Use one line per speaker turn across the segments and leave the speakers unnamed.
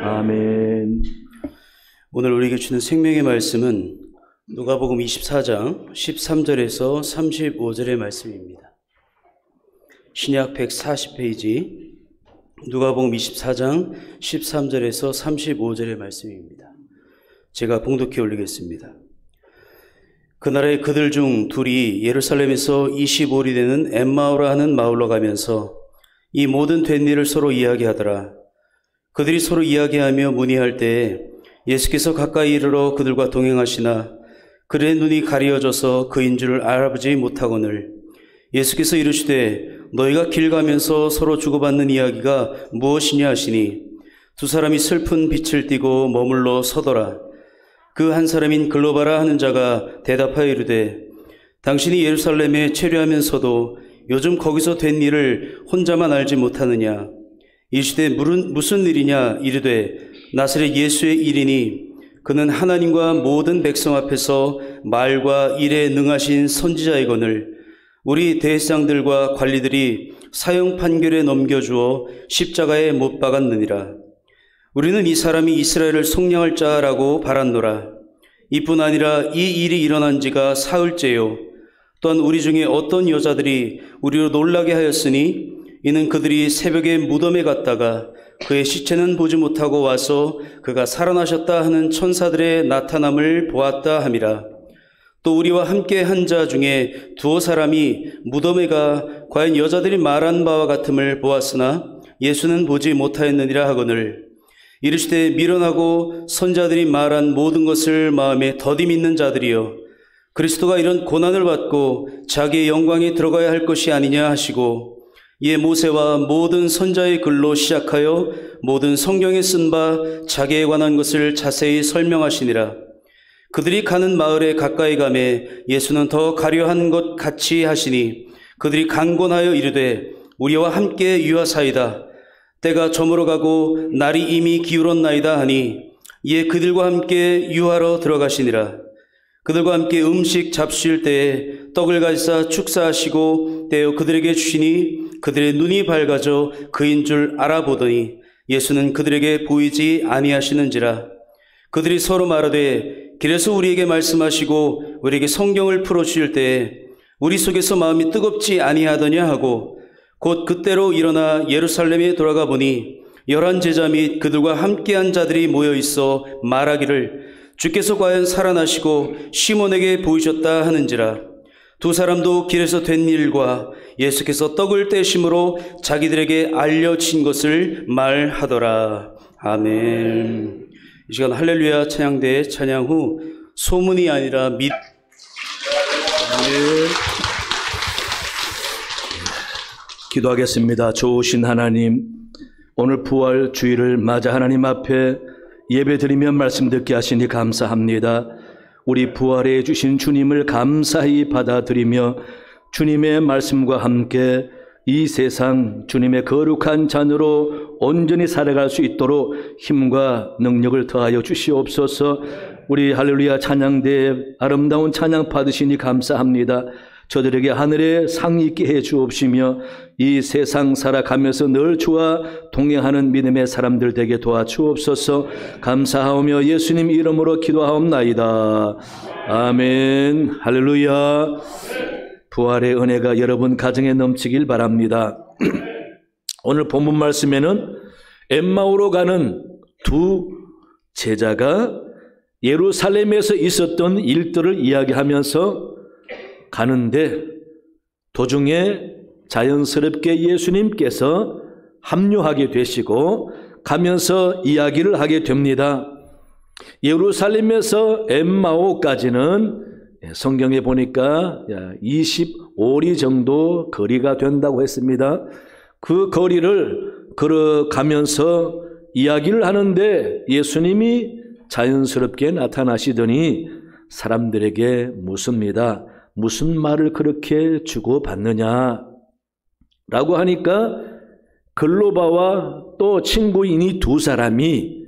아멘.
오늘 우리에게 주는 생명의 말씀은 누가복음 24장 13절에서 35절의 말씀입니다. 신약 140페이지 누가복음 24장 13절에서 35절의 말씀입니다. 제가 봉독해 올리겠습니다. 그날에 그들 중 둘이 예루살렘에서 25里되는 엠마오라 하는 마을로 가면서 이 모든 된 일을 서로 이야기하더라. 그들이 서로 이야기하며 문의할 때에 예수께서 가까이 이르러 그들과 동행하시나 그들의 눈이 가리어져서 그인 줄을 알아보지 못하거늘 예수께서 이르시되 너희가 길 가면서 서로 주고받는 이야기가 무엇이냐 하시니 두 사람이 슬픈 빛을 띠고 머물러 서더라. 그 한 사람인 글로바라 하는 자가 대답하여 이르되 당신이 예루살렘에 체류하면서도 요즘 거기서 된 일을 혼자만 알지 못하느냐. 이르시되 무슨 일이냐. 이르되 나사렛 예수의 일이니 그는 하나님과 모든 백성 앞에서 말과 일에 능하신 선지자이거늘 우리 대제사장들과 관리들이 사형 판결에 넘겨주어 십자가에 못 박았느니라. 우리는 이 사람이 이스라엘을 속량할 자라고 바랐노라. 이뿐 아니라 이 일이 일어난 지가 사흘째요. 또한 우리 중에 어떤 여자들이 우리로 놀라게 하였으니 이는 그들이 새벽에 무덤에 갔다가 그의 시체는 보지 못하고 와서 그가 살아나셨다 하는 천사들의 나타남을 보았다 함이라. 또 우리와 함께 한 자 중에 두어 사람이 무덤에 가 과연 여자들이 말한 바와 같음을 보았으나 예수는 보지 못하였느니라 하거늘 이르시되 미련하고 선자들이 말한 모든 것을 마음에 더디 믿는 자들이여 그리스도가 이런 고난을 받고 자기의 영광에 들어가야 할 것이 아니냐 하시고 이에 모세와 모든 선자의 글로 시작하여 모든 성경에 쓴 바 자기에 관한 것을 자세히 설명하시니라. 그들이 가는 마을에 가까이 가매 예수는 더 가려한 것 같이 하시니 그들이 강권하여 이르되 우리와 함께 유하사이다. 때가 저물어 가고 날이 이미 기울었나이다 하니 이에 그들과 함께 유하러 들어가시니라. 그들과 함께 음식 잡수실 때에 떡을 가지사 축사하시고 떼어 그들에게 주시니 그들의 눈이 밝아져 그인 줄 알아보더니 예수는 그들에게 보이지 아니하시는지라. 그들이 서로 말하되 길에서 우리에게 말씀하시고 우리에게 성경을 풀어주실 때에 우리 속에서 마음이 뜨겁지 아니하더냐 하고 곧 그때로 일어나 예루살렘에 돌아가 보니 11 제자 및 그들과 함께한 자들이 모여 있어 말하기를 주께서 과연 살아나시고 시몬에게 보이셨다 하는지라. 두 사람도 길에서 된 일과 예수께서 떡을 떼심으로 자기들에게 알려진 것을 말하더라. 아멘. 이 시간 할렐루야 찬양대에 찬양 후 소문이 아니라 아멘.
기도하겠습니다. 좋으신 하나님, 오늘 부활 주일을 맞아 하나님 앞에 예배드리며 말씀 듣게 하시니 감사합니다. 우리 부활해 주신 주님을 감사히 받아들이며 주님의 말씀과 함께 이 세상 주님의 거룩한 자녀로 온전히 살아갈 수 있도록 힘과 능력을 더하여 주시옵소서. 우리 할렐루야 찬양대에 아름다운 찬양 받으시니 감사합니다. 저들에게 하늘의 상이 있게 해 주옵시며 이 세상 살아가면서 늘 주와 동행하는 믿음의 사람들 되게 도와주옵소서. 감사하오며 예수님 이름으로 기도하옵나이다. 아멘. 할렐루야. 부활의 은혜가 여러분 가정에 넘치길 바랍니다. 오늘 본문 말씀에는 엠마오로 가는 두 제자가 예루살렘에서 있었던 일들을 이야기하면서 가는데 도중에 자연스럽게 예수님께서 합류하게 되시고 가면서 이야기를 하게 됩니다. 예루살렘에서 엠마오까지는 성경에 보니까 25리 정도 거리가 된다고 했습니다. 그 거리를 걸어가면서 이야기를 하는데 예수님이 자연스럽게 나타나시더니 사람들에게 묻습니다. 무슨 말을 그렇게 주고받느냐 라고 하니까 글로바와 또 친구인 이 두 사람이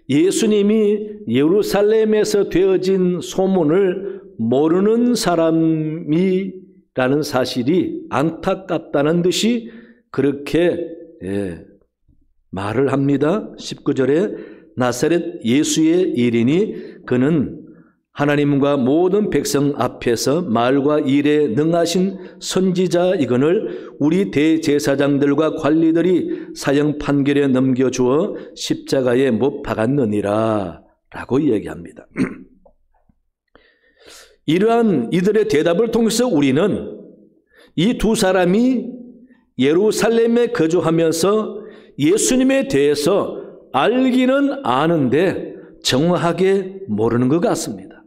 예수님이 예루살렘에서 되어진 소문을 모르는 사람이라는 사실이 안타깝다는 듯이 그렇게 말을 합니다. 19절에 나사렛 예수의 일이니 그는 하나님과 모든 백성 앞에서 말과 일에 능하신 선지자이거늘 우리 대제사장들과 관리들이 사형 판결에 넘겨주어 십자가에 못 박았느니라 라고 얘기합니다. 이러한 이들의 대답을 통해서 우리는 이 두 사람이 예루살렘에 거주하면서 예수님에 대해서 알기는 아는데 정확하게 모르는 것 같습니다.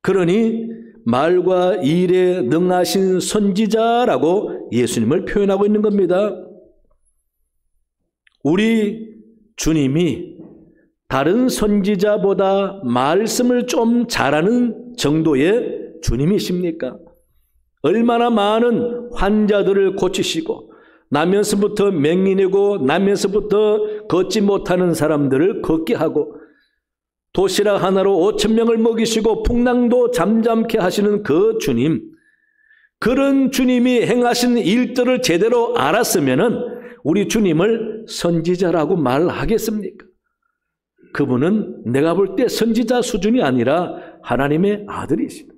그러니 말과 일에 능하신 선지자라고 예수님을 표현하고 있는 겁니다. 우리 주님이 다른 선지자보다 말씀을 좀 잘하는 정도의 주님이십니까? 얼마나 많은 환자들을 고치시고 나면서부터 맹인이고 나면서부터 걷지 못하는 사람들을 걷게 하고 도시락 하나로 5,000명을 먹이시고 풍랑도 잠잠케 하시는 그 주님, 그런 주님이 행하신 일들을 제대로 알았으면은 우리 주님을 선지자라고 말하겠습니까? 그분은 내가 볼 때 선지자 수준이 아니라 하나님의 아들이십니다.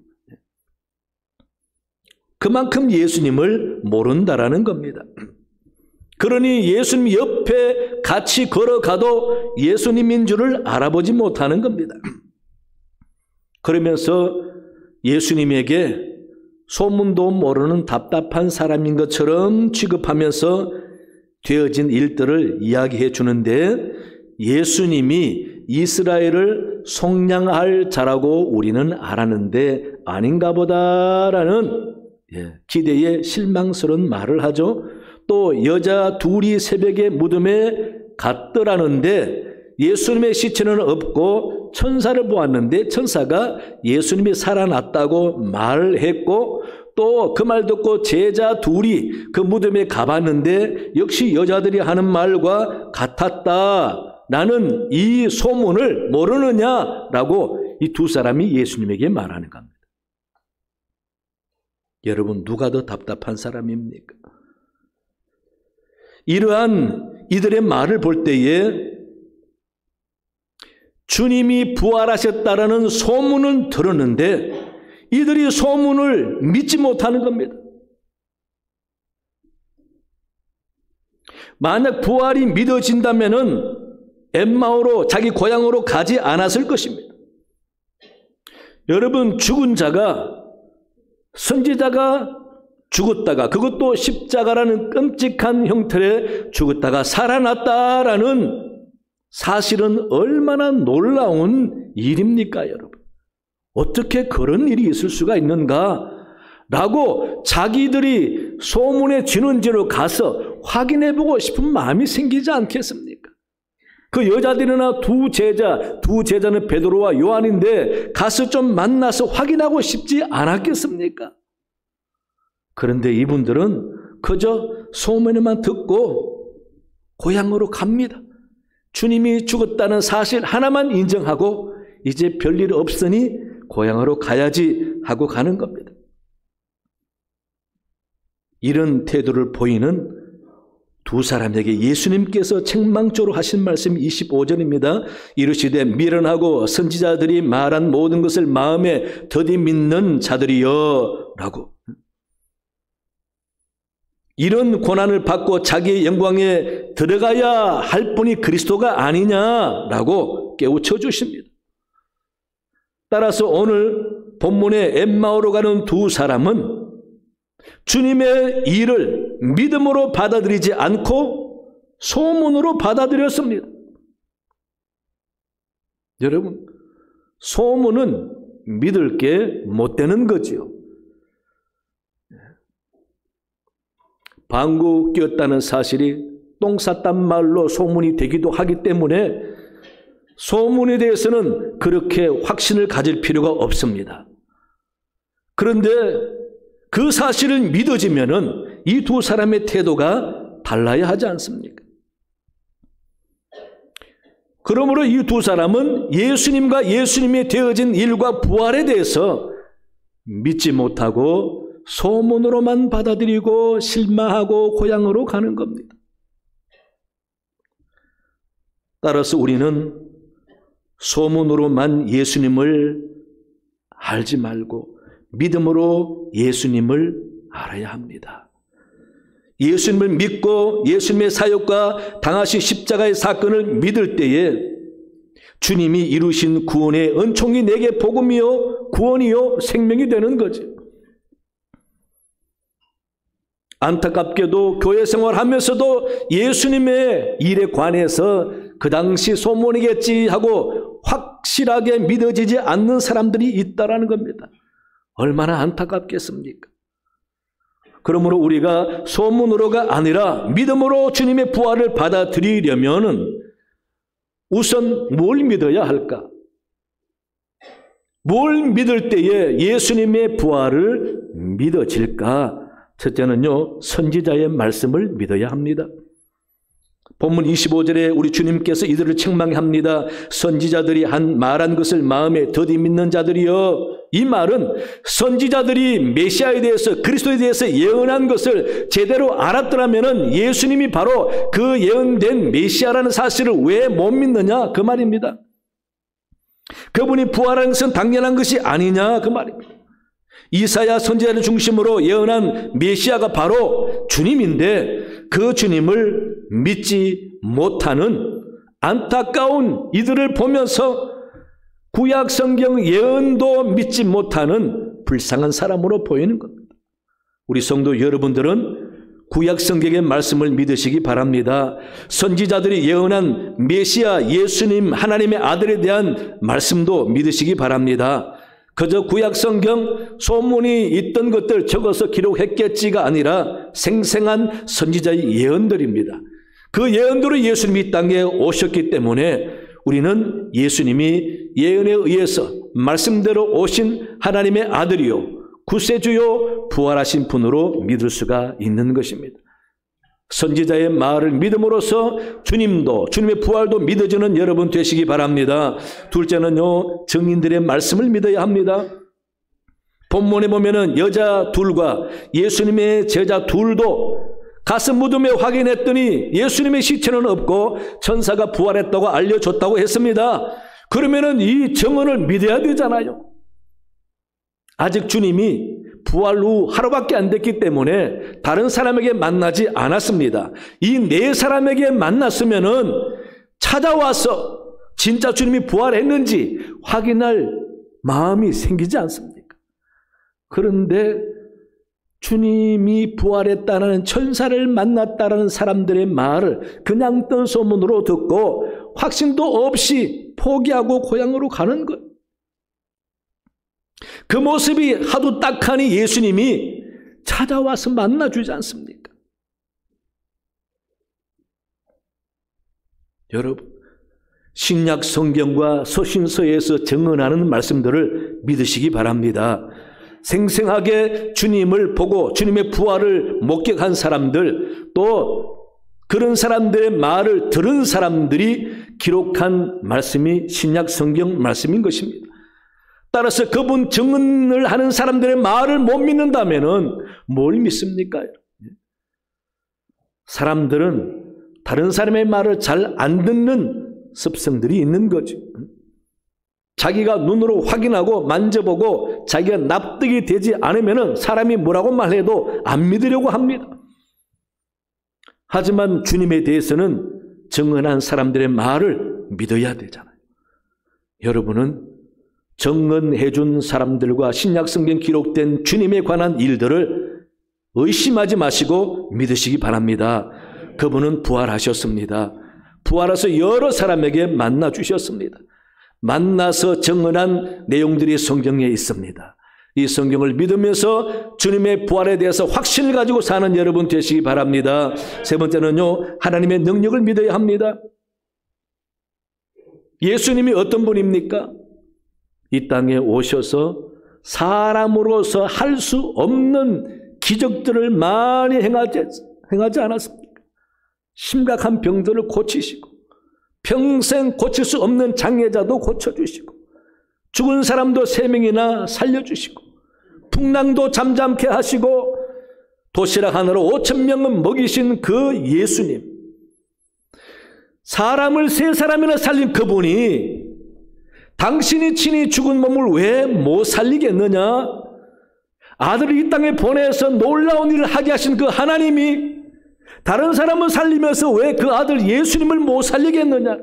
그만큼 예수님을 모른다라는 겁니다. 그러니 예수님 옆에 같이 걸어가도 예수님인 줄을 알아보지 못하는 겁니다. 그러면서 예수님에게 소문도 모르는 답답한 사람인 것처럼 취급하면서 되어진 일들을 이야기해 주는데 예수님이 이스라엘을 속량할 자라고 우리는 알았는데 아닌가 보다라는 기대에 실망스러운 말을 하죠. 또 여자 둘이 새벽에 무덤에 갔더라는데 예수님의 시체는 없고 천사를 보았는데 천사가 예수님이 살아났다고 말을 했고 또 그 말 듣고 제자 둘이 그 무덤에 가봤는데 역시 여자들이 하는 말과 같았다. 나는 이 소문을 모르느냐라고 이 두 사람이 예수님에게 말하는 겁니다. 여러분, 누가 더 답답한 사람입니까? 이러한 이들의 말을 볼 때에 주님이 부활하셨다라는 소문은 들었는데 이들이 소문을 믿지 못하는 겁니다. 만약 부활이 믿어진다면은 엠마오로 자기 고향으로 가지 않았을 것입니다. 여러분, 죽은 자가 선지자가 죽었다가 그것도 십자가라는 끔찍한 형태로 죽었다가 살아났다라는 사실은 얼마나 놀라운 일입니까, 여러분? 어떻게 그런 일이 있을 수가 있는가? 라고 자기들이 소문의 진원지로 가서 확인해보고 싶은 마음이 생기지 않겠습니까? 그 여자들이나 두 제자는 베드로와 요한인데 가서 좀 만나서 확인하고 싶지 않았겠습니까? 그런데 이분들은 그저 소문에만 듣고 고향으로 갑니다. 주님이 죽었다는 사실 하나만 인정하고 이제 별일 없으니 고향으로 가야지 하고 가는 겁니다. 이런 태도를 보이는 두 사람에게 예수님께서 책망조로 하신 말씀이 25절입니다. 이르시되 미련하고 선지자들이 말한 모든 것을 마음에 더디 믿는 자들이여 라고. 이런 고난을 받고 자기의 영광에 들어가야 할 분이 그리스도가 아니냐라고 깨우쳐 주십니다. 따라서 오늘 본문의 엠마오로 가는 두 사람은 주님의 일을 믿음으로 받아들이지 않고 소문으로 받아들였습니다. 여러분, 소문은 믿을 게 못 되는 거지요. 방구 뀌었다는 사실이 똥 쌌단 말로 소문이 되기도 하기 때문에 소문에 대해서는 그렇게 확신을 가질 필요가 없습니다. 그런데 그 사실을 믿어지면은 이 두 사람의 태도가 달라야 하지 않습니까? 그러므로 이 두 사람은 예수님과 예수님이 되어진 일과 부활에 대해서 믿지 못하고 소문으로만 받아들이고 실망하고 고향으로 가는 겁니다. 따라서 우리는 소문으로만 예수님을 알지 말고 믿음으로 예수님을 알아야 합니다. 예수님을 믿고 예수님의 사역과 당하신 십자가의 사건을 믿을 때에 주님이 이루신 구원의 은총이 내게 복음이요 구원이요 생명이 되는 거죠. 안타깝게도 교회 생활하면서도 예수님의 일에 관해서 그 당시 소문이겠지 하고 확실하게 믿어지지 않는 사람들이 있다라는 겁니다. 얼마나 안타깝겠습니까? 그러므로 우리가 소문으로가 아니라 믿음으로 주님의 부활을 받아들이려면 우선 뭘 믿어야 할까? 뭘 믿을 때에 예수님의 부활을 믿어질까? 첫째는요, 선지자의 말씀을 믿어야 합니다. 본문 25절에 우리 주님께서 이들을 책망합니다. 선지자들이 말한 것을 마음에 더디 믿는 자들이여. 이 말은 선지자들이 메시아에 대해서 그리스도에 대해서 예언한 것을 제대로 알았더라면 예수님이 바로 그 예언된 메시아라는 사실을 왜 못 믿느냐 그 말입니다. 그분이 부활한 것은 당연한 것이 아니냐 그 말입니다. 이사야 선지자를 중심으로 예언한 메시아가 바로 주님인데 그 주님을 믿지 못하는 안타까운 이들을 보면서 구약 성경 예언도 믿지 못하는 불쌍한 사람으로 보이는 겁니다. 우리 성도 여러분들은 구약 성경의 말씀을 믿으시기 바랍니다. 선지자들이 예언한 메시아 예수님 하나님의 아들에 대한 말씀도 믿으시기 바랍니다. 그저 구약 성경 소문이 있던 것들 적어서 기록했겠지가 아니라 생생한 선지자의 예언들입니다. 그 예언대로 예수님이 이 땅에 오셨기 때문에 우리는 예수님이 예언에 의해서 말씀대로 오신 하나님의 아들이요 구세주요 부활하신 분으로 믿을 수가 있는 것입니다. 선지자의 말을 믿음으로써 주님도 주님의 부활도 믿어지는 여러분 되시기 바랍니다. 둘째는요, 증인들의 말씀을 믿어야 합니다. 본문에 보면은 여자 둘과 예수님의 제자 둘도 가서 무덤에 확인했더니 예수님의 시체는 없고 천사가 부활했다고 알려줬다고 했습니다. 그러면은 이 증언을 믿어야 되잖아요. 아직 주님이 부활 후 하루밖에 안 됐기 때문에 다른 사람에게 만나지 않았습니다. 이 네 사람에게 만났으면은 찾아와서 진짜 주님이 부활했는지 확인할 마음이 생기지 않습니까? 그런데 주님이 부활했다는 천사를 만났다는 사람들의 말을 그냥 뜬 소문으로 듣고 확신도 없이 포기하고 고향으로 가는 것. 그 모습이 하도 딱하니 예수님이 찾아와서 만나주지 않습니까? 여러분, 신약 성경과 서신서에서 증언하는 말씀들을 믿으시기 바랍니다. 생생하게 주님을 보고 주님의 부활을 목격한 사람들, 또 그런 사람들의 말을 들은 사람들이 기록한 말씀이 신약 성경 말씀인 것입니다. 따라서 그분 증언을 하는 사람들의 말을 못 믿는다면 뭘 믿습니까? 사람들은 다른 사람의 말을 잘 안 듣는 습성들이 있는 거죠. 자기가 눈으로 확인하고 만져보고 자기가 납득이 되지 않으면 사람이 뭐라고 말해도 안 믿으려고 합니다. 하지만 주님에 대해서는 증언한 사람들의 말을 믿어야 되잖아요. 여러분은 증언해 준 사람들과 신약성경 기록된 주님에 관한 일들을 의심하지 마시고 믿으시기 바랍니다. 그분은 부활하셨습니다. 부활해서 여러 사람에게 만나 주셨습니다. 만나서 증언한 내용들이 성경에 있습니다. 이 성경을 믿으면서 주님의 부활에 대해서 확신을 가지고 사는 여러분 되시기 바랍니다. 세 번째는요, 하나님의 능력을 믿어야 합니다. 예수님이 어떤 분입니까? 이 땅에 오셔서 사람으로서 할 수 없는 기적들을 많이 행하지 않았습니까? 심각한 병들을 고치시고 평생 고칠 수 없는 장애자도 고쳐주시고 죽은 사람도 3명이나 살려주시고 풍랑도 잠잠케 하시고 도시락 하나로 5,000명은 먹이신 그 예수님, 사람을 3사람이나 살린 그분이 당신이 친히 죽은 몸을 왜 못 살리겠느냐? 아들을 이 땅에 보내서 놀라운 일을 하게 하신 그 하나님이 다른 사람을 살리면서 왜 그 아들 예수님을 못 살리겠느냐?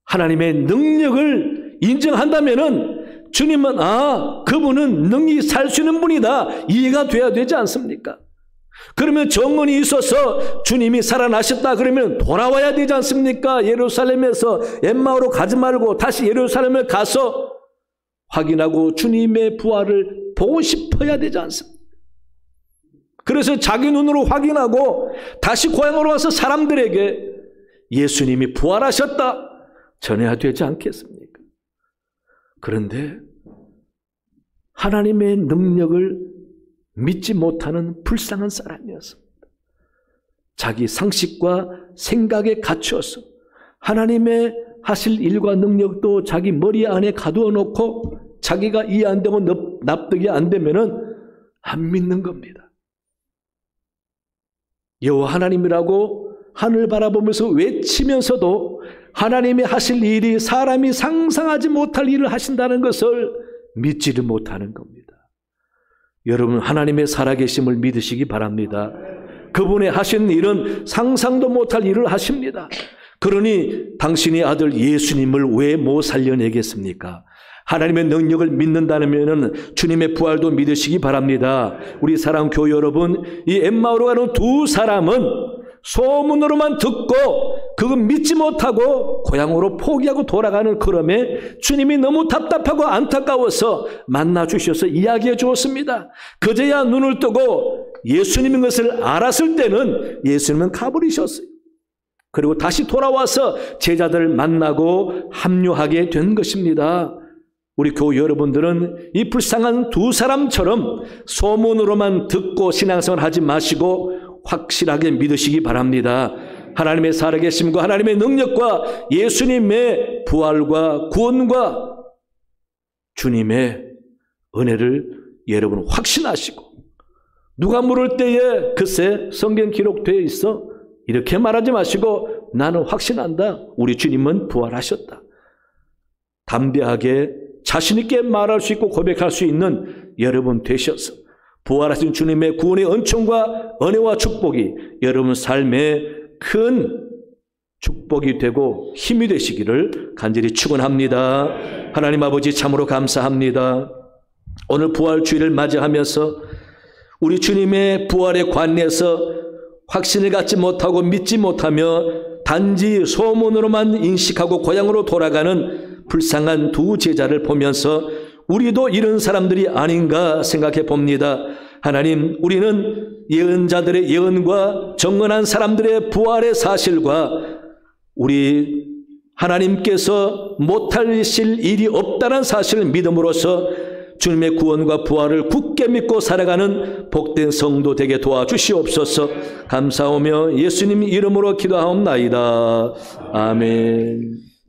하나님의 능력을 인정한다면은 주님은 그분은 능히 살 수 있는 분이다, 이해가 돼야 되지 않습니까? 그러면 정언이 있어서 주님이 살아나셨다 그러면 돌아와야 되지 않습니까? 예루살렘에서 엠마오로 가지 말고 다시 예루살렘에 가서 확인하고 주님의 부활을 보고 싶어야 되지 않습니까? 그래서 자기 눈으로 확인하고 다시 고향으로 와서 사람들에게 예수님이 부활하셨다 전해야 되지 않겠습니까? 그런데 하나님의 능력을 믿지 못하는 불쌍한 사람이었습니다. 자기 상식과 생각에 갇혀서 하나님의 하실 일과 능력도 자기 머리 안에 가두어 놓고 자기가 이해 안 되고 납득이 안 되면은 안 믿는 겁니다. 여호와 하나님이라고 하늘 바라보면서 외치면서도 하나님이 하실 일이 사람이 상상하지 못할 일을 하신다는 것을 믿지를 못하는 겁니다. 여러분, 하나님의 살아계심을 믿으시기 바랍니다. 그분의 하신 일은 상상도 못할 일을 하십니다. 그러니 당신의 아들 예수님을 왜 못 살려내겠습니까? 하나님의 능력을 믿는다면 주님의 부활도 믿으시기 바랍니다. 우리 사랑하는 교회 여러분, 이 엠마오로 가는 두 사람은 소문으로만 듣고 그거 믿지 못하고 고향으로 포기하고 돌아가는 그럼에 주님이 너무 답답하고 안타까워서 만나 주셔서 이야기해 주었습니다. 그제야 눈을 뜨고 예수님인 것을 알았을 때는 예수님은 가버리셨어요. 그리고 다시 돌아와서 제자들을 만나고 합류하게 된 것입니다. 우리 교회 여러분들은 이 불쌍한 두 사람처럼 소문으로만 듣고 신앙생활 하지 마시고 확실하게 믿으시기 바랍니다. 하나님의 살아계심과 하나님의 능력과 예수님의 부활과 구원과 주님의 은혜를 여러분 확신하시고, 누가 물을 때에 글쎄 성경 기록되어 있어 이렇게 말하지 마시고 나는 확신한다, 우리 주님은 부활하셨다, 담대하게 자신 있게 말할 수 있고 고백할 수 있는 여러분 되셔서 부활하신 주님의 구원의 은총과 은혜와 축복이 여러분 삶에 큰 축복이 되고 힘이 되시기를 간절히 축원합니다. 하나님 아버지, 참으로 감사합니다. 오늘 부활주일을 맞이하면서 우리 주님의 부활에 관해서 확신을 갖지 못하고 믿지 못하며 단지 소문으로만 인식하고 고향으로 돌아가는 불쌍한 두 제자를 보면서 우리도 이런 사람들이 아닌가 생각해 봅니다. 하나님, 우리는 예언자들의 예언과 정언한 사람들의 부활의 사실과 우리 하나님께서 못하실 일이 없다는 사실을 믿음으로써 주님의 구원과 부활을 굳게 믿고 살아가는 복된 성도 되게 도와주시옵소서. 감사하며 예수님 이름으로 기도하옵나이다. 아멘.